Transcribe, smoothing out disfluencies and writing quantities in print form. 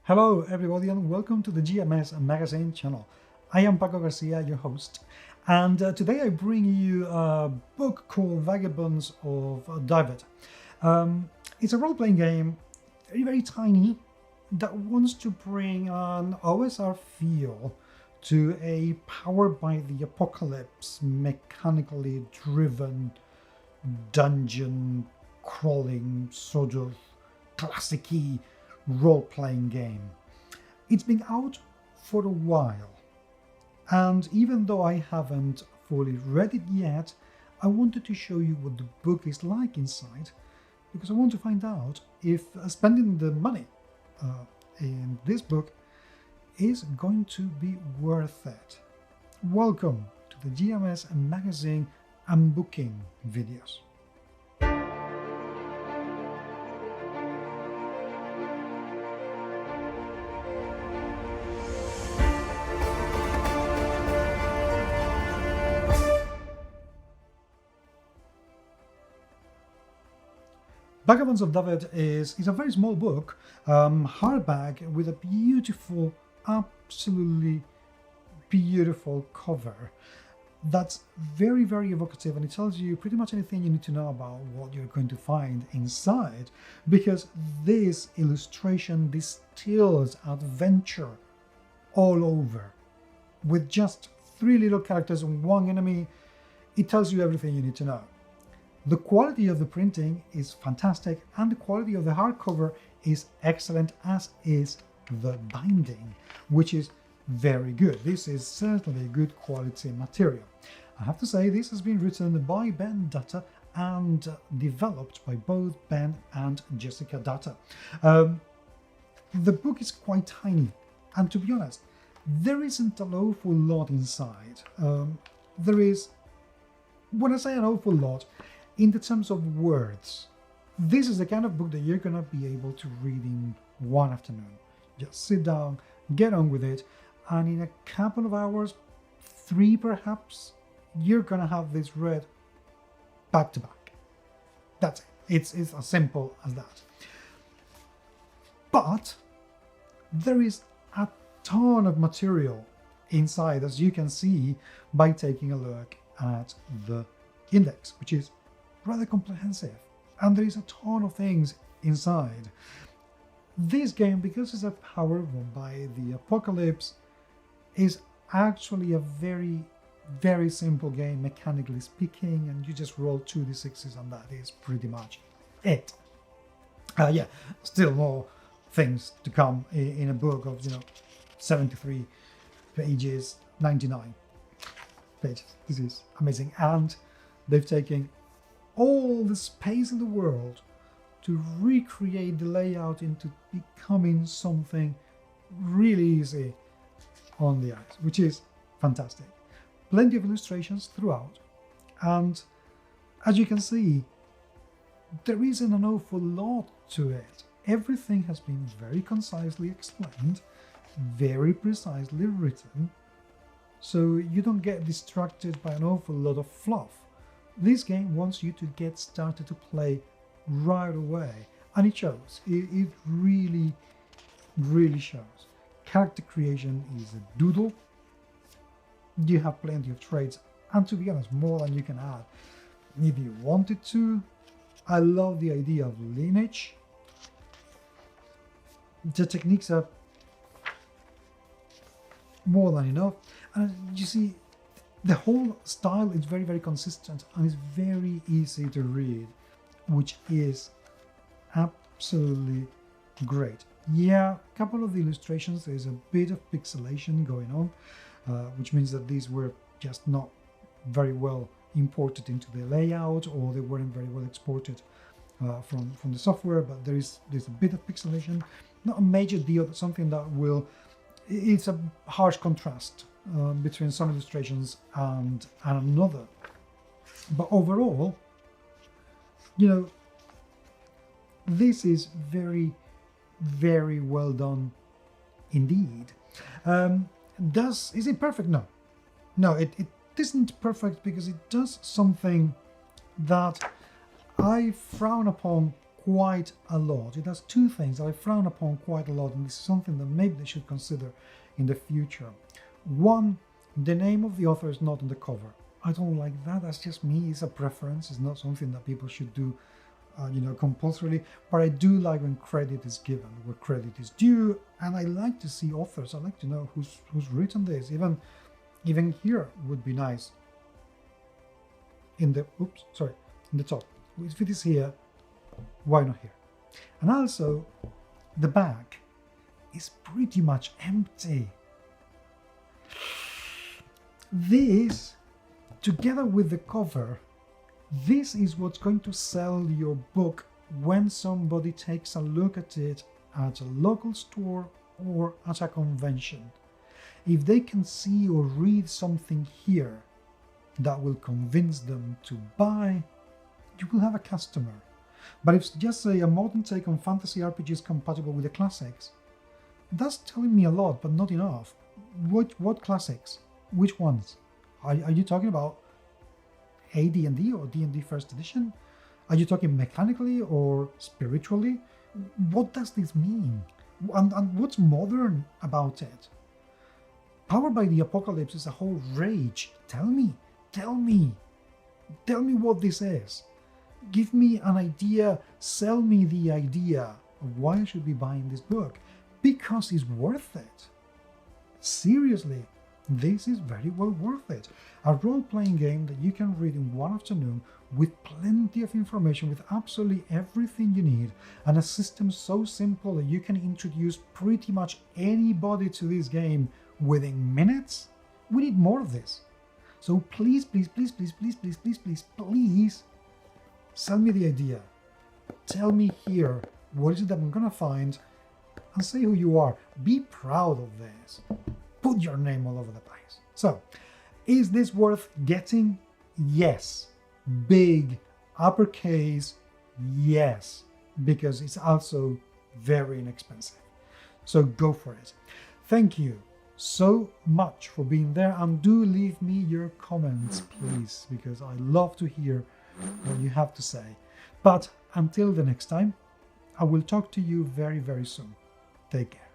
Hello everybody and welcome to the GMS Magazine channel. I am Paco Garcia, your host, and today I bring you a book called Vagabonds of Dyfed. It's a role-playing game, very tiny, that wants to bring an OSR feel to a powered by the apocalypse, mechanically driven dungeon crawling sort of classic-y role-playing game. It's been out for a while, and even though I haven't fully read it yet, I wanted to show you what the book is like inside, because I want to find out if spending the money in this book is going to be worth it. Welcome to the GMS Magazine unbooking videos. Vagabonds of Dyfed is a very small book, hardback with a beautiful, absolutely beautiful cover that's very, very evocative, and it tells you pretty much anything you need to know about what you're going to find inside, because this illustration distills adventure all over. With just 3 little characters and 1 enemy, it tells you everything you need to know. The quality of the printing is fantastic, and the quality of the hardcover is excellent, as is the binding, which is very good. This is certainly good quality material. I have to say, this has been written by Ben Dutta and developed by both Ben and Jessica Dutta. The book is quite tiny, and to be honest, there isn't an awful lot inside. There is, when I say an awful lot, in the terms of words, this is the kind of book that you're going to be able to read in 1 afternoon. Just sit down, get on with it, and in a couple of hours, 3 perhaps, you're going to have this read back to back. That's it. It's as simple as that. But there is a ton of material inside, as you can see by taking a look at the index, which is rather comprehensive, and there is a ton of things inside. This game, because it's powered by the apocalypse, is actually a very, very simple game mechanically speaking, and you just roll 2d6s and that is pretty much it. Yeah, still more things to come in a book of 73 pages, 99 pages. This is amazing, and they've taken all the space in the world to recreate the layout into becoming something really easy on the eyes, which is fantastic. Plenty of illustrations throughout, and as you can see, there isn't an awful lot to it. Everything has been very concisely explained, very precisely written, so you don't get distracted by an awful lot of fluff. This game wants you to get started to play right away, and it shows. It really, really shows. Character creation is a doodle. You have plenty of traits, and to be honest, more than you can add if you wanted to. I love the idea of lineage. The techniques are more than enough, and you see, the whole style is very, very consistent and is very easy to read, which is absolutely great. Yeah, a couple of the illustrations, there's a bit of pixelation going on, which means that these were just not very well imported into the layout, or they weren't very well exported from the software, but there's a bit of pixelation. Not a major deal, but something that will, it's a harsh contrast between some illustrations and another. But overall, this is very, very well done indeed. Is it perfect? No, it isn't perfect, because it does something that I frown upon quite a lot. It has two things that I frown upon quite a lot, and this is something that maybe they should consider in the future. One, the name of the author is not on the cover. I don't like that. That's just me. It's a preference. It's not something that people should do, compulsorily. But I do like when credit is given, where credit is due, and I like to see authors. I like to know who's written this. Even here would be nice. In the top. If it is here, why not here? And also, the back is pretty much empty. This, together with the cover, this is what's going to sell your book when somebody takes a look at it at a local store or at a convention. If they can see or read something here that will convince them to buy, you will have a customer. But if just say a modern take on fantasy RPGs compatible with the classics, that's telling me a lot, but not enough. What classics? Which ones? Are you talking about AD&D or D&D first edition? Are you talking mechanically or spiritually? What does this mean? And what's modern about it? Powered by the Apocalypse is a whole rage. Tell me what this is. Give me an idea, sell me the idea of why I should be buying this book. Because it's worth it. Seriously, this is very well worth it. A role-playing game that you can read in one afternoon with plenty of information, with absolutely everything you need, and a system so simple that you can introduce pretty much anybody to this game within minutes. We need more of this. So please, sell me the idea. Tell me here, what is it that I'm gonna find, and say who you are. Be proud of this. Put your name all over the place. So, is this worth getting? Yes. Big, uppercase, yes. Because it's also very inexpensive. So go for it. Thank you so much for being there, and do leave me your comments, please, because I love to hear what you have to say. But until the next time, I will talk to you very, very soon. Take care.